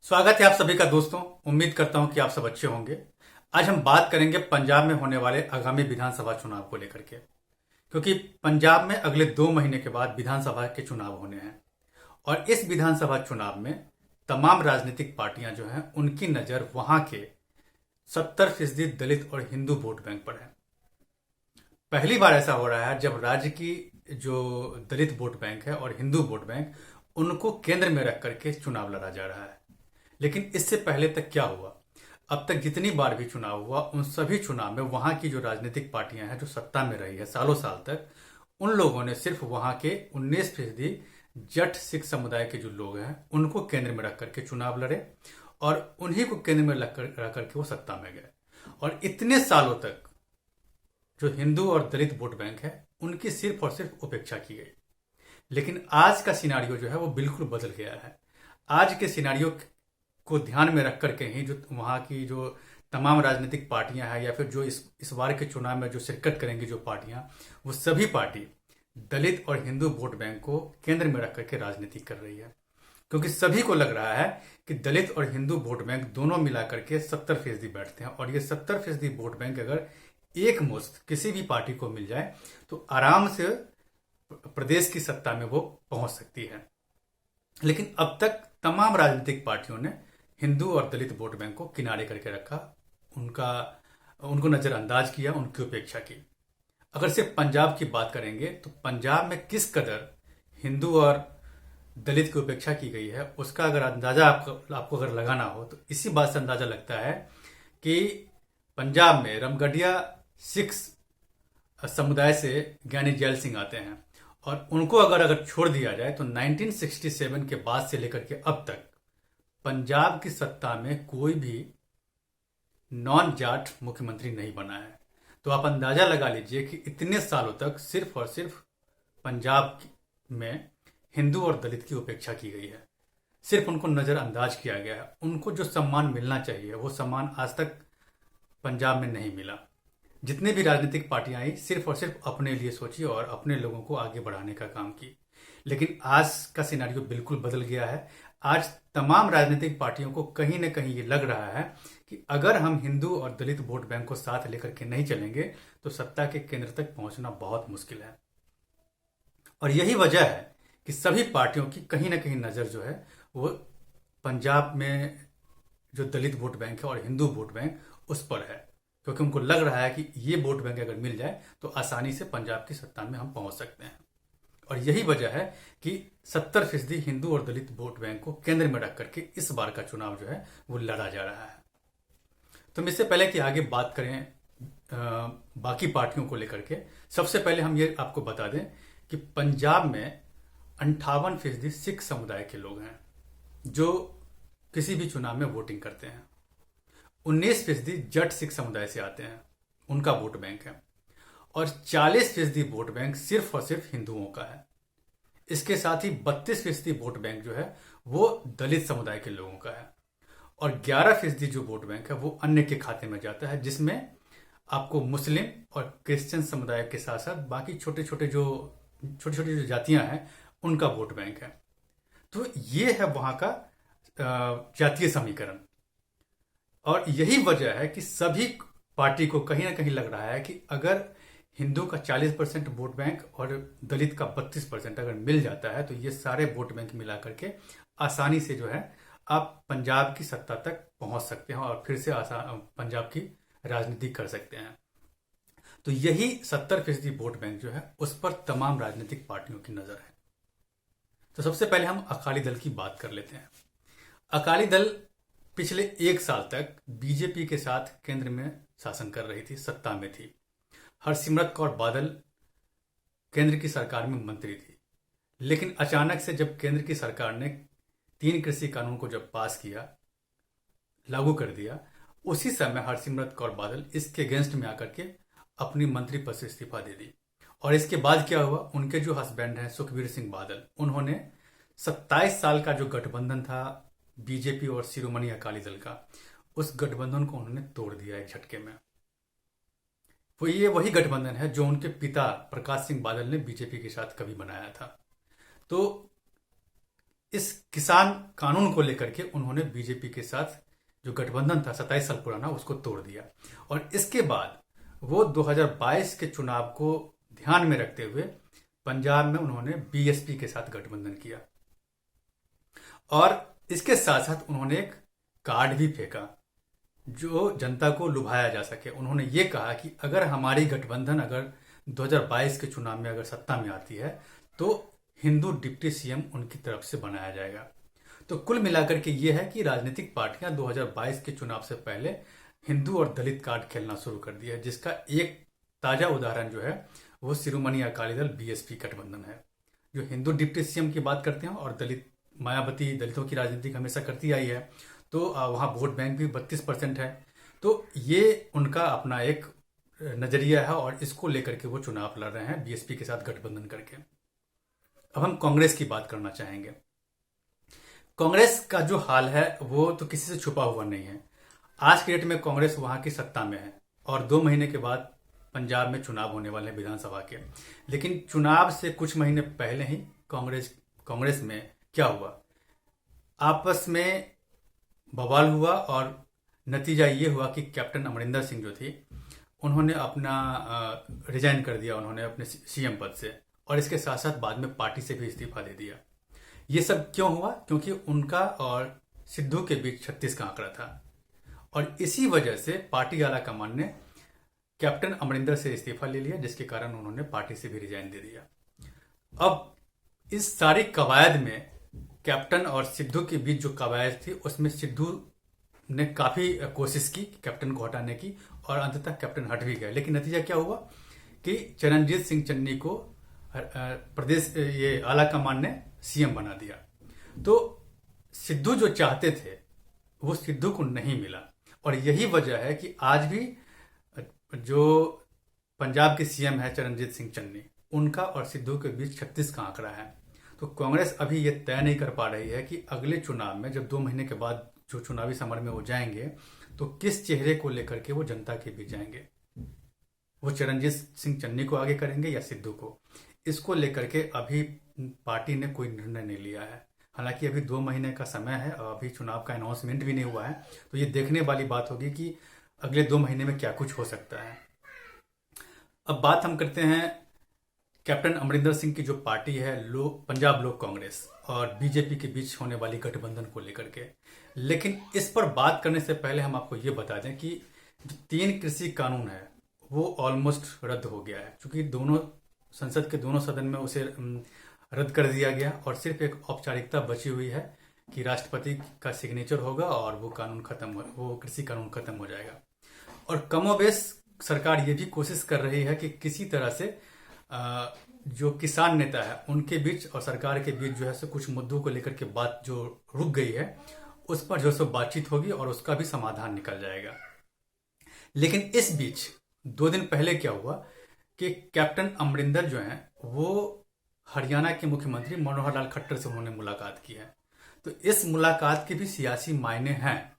स्वागत है आप सभी का दोस्तों। उम्मीद करता हूं कि आप सब अच्छे होंगे। आज हम बात करेंगे पंजाब में होने वाले आगामी विधानसभा चुनाव को लेकर के, क्योंकि पंजाब में अगले 2 महीने के बाद विधानसभा के चुनाव होने हैं। और इस विधानसभा चुनाव में तमाम राजनीतिक पार्टियां जो हैं उनकी नज़र वहां के 70% दलित और हिंदू वोट बैंक पर है। पहली बार ऐसा हो रहा है जब राज्य की जो दलित वोट बैंक है और हिंदू वोट बैंक, उनको केंद्र में रख करके चुनाव लड़ा जा रहा है। लेकिन इससे पहले तक क्या हुआ? अब तक जितनी बार भी चुनाव हुआ उन सभी चुनाव में वहां की जो राजनीतिक पार्टियां हैं जो सत्ता में रही है सालों साल तक, उन लोगों ने सिर्फ वहां के 19% जट सिख समुदाय के जो लोग हैं उनको केंद्र में रख करके चुनाव लड़े और उन्हीं को केंद्र में रख करके वो सत्ता में गए। और इतने सालों तक जो हिंदू और दलित वोट बैंक है उनकी सिर्फ और सिर्फ उपेक्षा की गई। लेकिन आज का सिनारियो जो है वो बिल्कुल बदल गया है। आज के सिनारियो को ध्यान में रख करके ही जो वहाँ की जो तमाम राजनीतिक पार्टियां हैं या फिर जो इस बार के चुनाव में जो शिरकत करेंगी जो पार्टियां, वो सभी पार्टी दलित और हिंदू वोट बैंक को केंद्र में रख करके राजनीति कर रही है। क्योंकि सभी को लग रहा है कि दलित और हिंदू वोट बैंक दोनों मिला करके 70% बैठते हैं और ये 70% वोट बैंक अगर एक मुश्त किसी भी पार्टी को मिल जाए तो आराम से प्रदेश की सत्ता में वो पहुंच सकती है। लेकिन अब तक तमाम राजनीतिक पार्टियों ने हिंदू और दलित वोट बैंक को किनारे करके रखा, उनको नजरअंदाज किया, उनकी उपेक्षा की। अगर सिर्फ पंजाब की बात करेंगे तो पंजाब में किस कदर हिंदू और दलित की उपेक्षा की गई है उसका अगर अंदाजा आपको अगर लगाना हो तो इसी बात से अंदाजा लगता है कि पंजाब में रामगढ़िया सिख समुदाय से ज्ञानी जैल सिंह आते हैं और उनको अगर छोड़ दिया जाए तो 1967 के बाद से लेकर के अब तक पंजाब की सत्ता में कोई भी नॉन जाट मुख्यमंत्री नहीं बना है। तो आप अंदाजा लगा लीजिए कि इतने सालों तक सिर्फ और सिर्फ पंजाब में हिंदू और दलित की उपेक्षा की गई है, सिर्फ उनको नजरअंदाज किया गया है। उनको जो सम्मान मिलना चाहिए वो सम्मान आज तक पंजाब में नहीं मिला। जितने भी राजनीतिक पार्टियां आई सिर्फ और सिर्फ अपने लिए सोची और अपने लोगों को आगे बढ़ाने का काम की। लेकिन आज का सिनारियो बिल्कुल बदल गया है। आज तमाम राजनीतिक पार्टियों को कहीं ना कहीं ये लग रहा है कि अगर हम हिंदू और दलित वोट बैंक को साथ लेकर के नहीं चलेंगे तो सत्ता के केंद्र तक पहुंचना बहुत मुश्किल है। और यही वजह है कि सभी पार्टियों की कहीं ना कहीं नजर जो है वो पंजाब में जो दलित वोट बैंक है और हिंदू वोट बैंक उस पर है, क्योंकि उनको लग रहा है कि ये वोट बैंक अगर मिल जाए तो आसानी से पंजाब की सत्ता में हम पहुंच सकते हैं। और यही वजह है कि 70% हिंदू और दलित वोट बैंक को केंद्र में रख करके इस बार का चुनाव जो है वो लड़ा जा रहा है। तो इससे पहले कि आगे बात करें बाकी पार्टियों को लेकर के, सबसे पहले हम ये आपको बता दें कि पंजाब में 58% सिख समुदाय के लोग हैं जो किसी भी चुनाव में वोटिंग करते हैं। 19% जट सिख समुदाय से आते हैं, उनका वोट बैंक है। और 40% वोट बैंक सिर्फ और सिर्फ हिंदुओं का है। इसके साथ ही 32% वोट बैंक जो है वो दलित समुदाय के लोगों का है और 11% जो वोट बैंक है वो अन्य के खाते में जाता है, जिसमें आपको मुस्लिम और क्रिश्चियन समुदाय के साथ साथ बाकी छोटे छोटे जो जातियां हैं उनका वोट बैंक है। तो ये है वहां का जातीय समीकरण। और यही वजह है कि सभी पार्टी को कहीं ना कहीं लग रहा है कि अगर हिंदू का 40% वोट बैंक और दलित का 32% अगर मिल जाता है तो ये सारे वोट बैंक मिला करके आसानी से जो है आप पंजाब की सत्ता तक पहुंच सकते हैं और फिर से पंजाब की राजनीति कर सकते हैं। तो यही 70% वोट बैंक जो है उस पर तमाम राजनीतिक पार्टियों की नजर है। तो सबसे पहले हम अकाली दल की बात कर लेते हैं। अकाली दल पिछले 1 साल तक बीजेपी के साथ केंद्र में शासन कर रही थी, सत्ता में थी। हरसिमरत कौर बादल केंद्र की सरकार में मंत्री थी। लेकिन अचानक से जब केंद्र की सरकार ने 3 कृषि कानून को जब पास किया, लागू कर दिया, उसी समय हरसिमरत कौर बादल इसके अगेंस्ट में आकर के अपनी मंत्री पद से इस्तीफा दे दी। और इसके बाद क्या हुआ, उनके जो हस्बैंड हैं सुखबीर सिंह बादल, उन्होंने 27 साल का जो गठबंधन था बीजेपी और शिरोमणि अकाली दल का, उस गठबंधन को उन्होंने तोड़ दिया एक झटके में। वो ये वही गठबंधन है जो उनके पिता प्रकाश सिंह बादल ने बीजेपी के साथ कभी बनाया था। तो इस किसान कानून को लेकर के उन्होंने बीजेपी के साथ जो गठबंधन था 27 साल पुराना उसको तोड़ दिया। और इसके बाद वो 2022 के चुनाव को ध्यान में रखते हुए पंजाब में उन्होंने बीएसपी के साथ गठबंधन किया और इसके साथ साथ उन्होंने एक कार्ड भी फेंका जो जनता को लुभाया जा सके। उन्होंने ये कहा कि अगर हमारी गठबंधन अगर 2022 के चुनाव में अगर सत्ता में आती है तो हिंदू डिप्टी सीएम उनकी तरफ से बनाया जाएगा। तो कुल मिलाकर के ये है कि राजनीतिक पार्टियां 2022 के चुनाव से पहले हिंदू और दलित कार्ड खेलना शुरू कर दिया है, जिसका एक ताजा उदाहरण जो है वो शिरोमणि अकाली दल बीएसपी गठबंधन है, जो हिंदू डिप्टी सीएम की बात करते हैं और दलित मायावती दलितों की राजनीति हमेशा करती आई है, तो वहाँ वोट बैंक भी 32% है। तो ये उनका अपना एक नजरिया है और इसको लेकर के वो चुनाव लड़ रहे हैं बीएसपी के साथ गठबंधन करके। अब हम कांग्रेस की बात करना चाहेंगे। कांग्रेस का जो हाल है वो तो किसी से छुपा हुआ नहीं है। आज के डेट में कांग्रेस वहां की सत्ता में है और 2 महीने के बाद पंजाब में चुनाव होने वाले हैं विधानसभा के। लेकिन चुनाव से कुछ महीने पहले ही कांग्रेस में क्या हुआ, आपस में बवाल हुआ और नतीजा ये हुआ कि कैप्टन अमरिंदर सिंह जो थी उन्होंने अपना रिजाइन कर दिया, उन्होंने अपने सीएम पद से, और इसके साथ साथ बाद में पार्टी से भी इस्तीफा दे दिया। ये सब क्यों हुआ? क्योंकि उनका और सिद्धू के बीच 36 का आंकड़ा था और इसी वजह से पार्टी आला कमान ने कैप्टन अमरिंदर से इस्तीफा ले लिया, जिसके कारण उन्होंने पार्टी से भी रिजाइन दे दिया। अब इस सारी कवायद में कैप्टन और सिद्धू के बीच जो कवायद थी उसमें सिद्धू ने काफी कोशिश की कैप्टन को हटाने की और अंततः कैप्टन हट भी गए। लेकिन नतीजा क्या हुआ कि चरणजीत सिंह चन्नी को प्रदेश ये आला कमान ने सीएम बना दिया। तो सिद्धू जो चाहते थे वो सिद्धू को नहीं मिला और यही वजह है कि आज भी जो पंजाब के सीएम है चरणजीत सिंह चन्नी, उनका और सिद्धू के बीच 36 का आंकड़ा है। तो कांग्रेस अभी ये तय नहीं कर पा रही है कि अगले चुनाव में जब 2 महीने के बाद जो चुनावी समर में वो जाएंगे तो किस चेहरे को लेकर के वो जनता के बीच जाएंगे, वो चरणजीत सिंह चन्नी को आगे करेंगे या सिद्धू को। इसको लेकर के अभी पार्टी ने कोई निर्णय नहीं लिया है। हालांकि अभी 2 महीने का समय है और अभी चुनाव का अनाउंसमेंट भी नहीं हुआ है, तो ये देखने वाली बात होगी कि अगले 2 महीने में क्या कुछ हो सकता है। अब बात हम करते हैं कैप्टन अमरिंदर सिंह की जो पार्टी है पंजाब लोक कांग्रेस और बीजेपी के बीच होने वाली गठबंधन को लेकर के। लेकिन इस पर बात करने से पहले हम आपको ये बता दें कि जो 3 कृषि कानून है वो ऑलमोस्ट रद्द हो गया है, क्योंकि दोनों संसद के दोनों सदन में उसे रद्द कर दिया गया और सिर्फ एक औपचारिकता बची हुई है कि राष्ट्रपति का सिग्नेचर होगा और वो कृषि कानून खत्म हो जाएगा। और कमोबेश सरकार ये भी कोशिश कर रही है कि किसी तरह से जो किसान नेता है उनके बीच और सरकार के बीच जो है सो कुछ मुद्दों को लेकर के बात जो रुक गई है उस पर जो सो बातचीत होगी और उसका भी समाधान निकल जाएगा। लेकिन इस बीच 2 दिन पहले क्या हुआ कि कैप्टन अमरिंदर जो हैं वो हरियाणा के मुख्यमंत्री मनोहर लाल खट्टर से उन्होंने मुलाकात की है। तो इस मुलाकात के भी सियासी मायने हैं,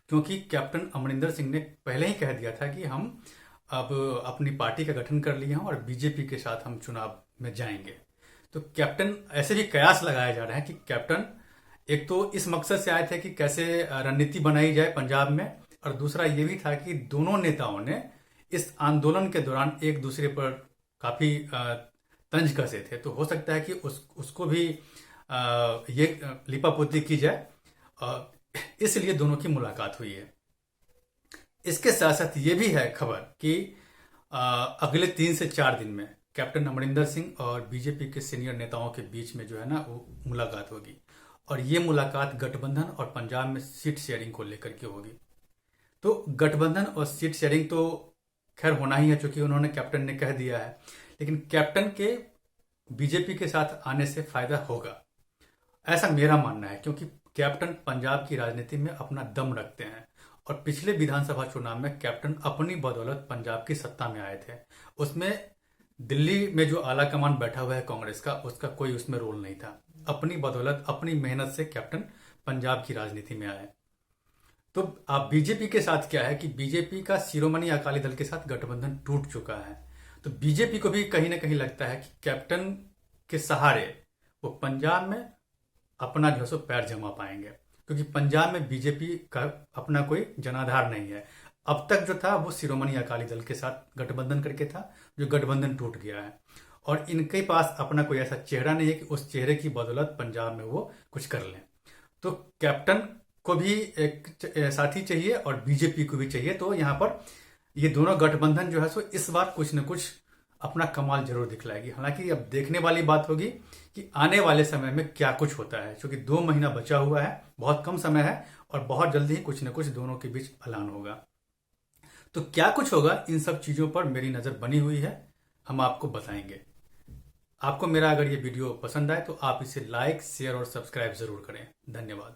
क्योंकि कैप्टन अमरिंदर सिंह ने पहले ही कह दिया था कि हम अब अपनी पार्टी का गठन कर लिए हैं और बीजेपी के साथ हम चुनाव में जाएंगे। तो कैप्टन ऐसे भी कयास लगाया जा रहा है कि कैप्टन एक तो इस मकसद से आए थे कि कैसे रणनीति बनाई जाए पंजाब में, और दूसरा ये भी था कि दोनों नेताओं ने इस आंदोलन के दौरान एक दूसरे पर काफी तंज कसे थे। तो हो सकता है कि उसको भी ये लिपापोती की जाए, इसलिए दोनों की मुलाकात हुई है। इसके साथ साथ ये भी है खबर कि अगले 3 से 4 दिन में कैप्टन अमरिंदर सिंह और बीजेपी के सीनियर नेताओं के बीच में जो है ना वो मुलाकात होगी और ये मुलाकात गठबंधन और पंजाब में सीट शेयरिंग को लेकर के होगी। तो गठबंधन और सीट शेयरिंग तो खैर होना ही है, चूंकि उन्होंने कैप्टन ने कह दिया है, लेकिन कैप्टन के बीजेपी के साथ आने से फायदा होगा ऐसा मेरा मानना है, क्योंकि कैप्टन पंजाब की राजनीति में अपना दम रखते हैं और पिछले विधानसभा चुनाव में कैप्टन अपनी बदौलत पंजाब की सत्ता में आए थे। उसमें दिल्ली में जो आला कमान बैठा हुआ है कांग्रेस का, उसका कोई उसमें रोल नहीं था। अपनी बदौलत अपनी मेहनत से कैप्टन पंजाब की राजनीति में आए। तो आप बीजेपी के साथ क्या है कि बीजेपी का शिरोमणि अकाली दल के साथ गठबंधन टूट चुका है। तो बीजेपी को भी कहीं ना कहीं लगता है कि कैप्टन के सहारे वो पंजाब में अपना जो है सो पैर जमा पाएंगे, क्योंकि पंजाब में बीजेपी का अपना कोई जनाधार नहीं है। अब तक जो था वो शिरोमणि अकाली दल के साथ गठबंधन करके था, जो गठबंधन टूट गया है, और इनके पास अपना कोई ऐसा चेहरा नहीं है कि उस चेहरे की बदौलत पंजाब में वो कुछ कर लें। तो कैप्टन को भी एक साथी चाहिए और बीजेपी को भी चाहिए। तो यहाँ पर ये दोनों गठबंधन जो है सो इस बार कुछ न कुछ अपना कमाल जरूर दिखलाएगी। हालांकि अब देखने वाली बात होगी कि आने वाले समय में क्या कुछ होता है, क्योंकि 2 महीना बचा हुआ है, बहुत कम समय है, और बहुत जल्दी ही कुछ न कुछ दोनों के बीच ऐलान होगा। तो क्या कुछ होगा, इन सब चीजों पर मेरी नजर बनी हुई है, हम आपको बताएंगे। आपको मेरा अगर ये वीडियो पसंद आए तो आप इसे लाइक, शेयर और सब्सक्राइब जरूर करें। धन्यवाद।